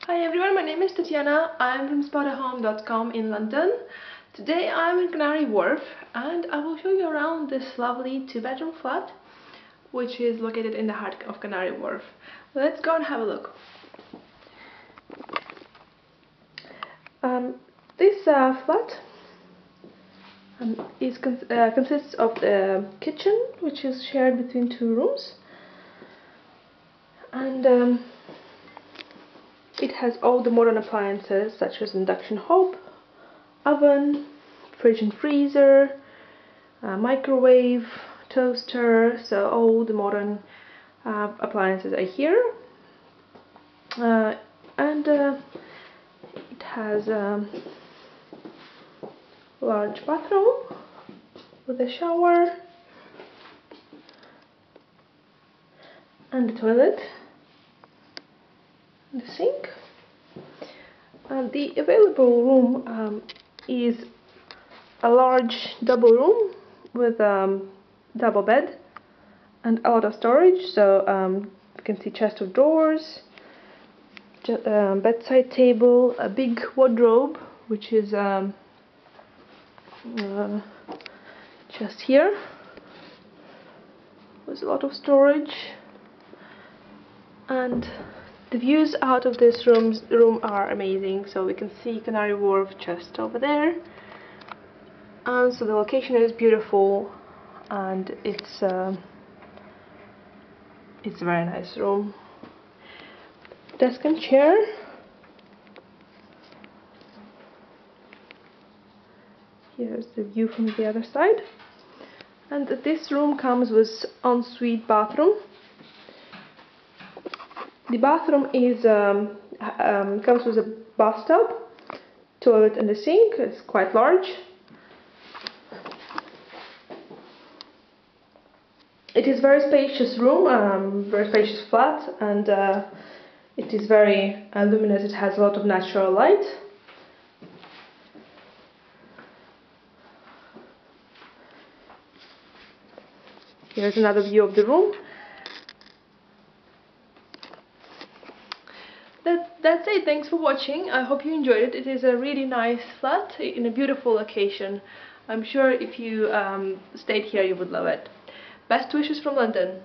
Hi everyone, my name is Tatiana. I'm from Spotahome.com in London. Today I'm in Canary Wharf and I will show you around this lovely 2-bedroom flat which is located in the heart of Canary Wharf. Let's go and have a look. This flat consists of the kitchen, which is shared between 2 rooms, and it has all the modern appliances such as induction hob, oven, fridge and freezer, microwave, toaster, so all the modern appliances are here. And it has a large bathroom with a shower and the toilet and the sink. The available room is a large double room with double bed and a lot of storage, so you can see chest of drawers, bedside table, a big wardrobe which is just here with a lot of storage, and the views out of this room are amazing. So we can see Canary Wharf just over there, and so the location is beautiful, and it's a very nice room. Desk and chair. Here's the view from the other side. And this room comes with ensuite bathroom. The bathroom is comes with a bathtub, toilet and a sink. It's quite large. It is very spacious room, very spacious flat, and it is very luminous. It has a lot of natural light. Here's another view of the room. That's it. Thanks for watching. I hope you enjoyed it. It is a really nice flat in a beautiful location. I'm sure if you stayed here you would love it. Best wishes from London.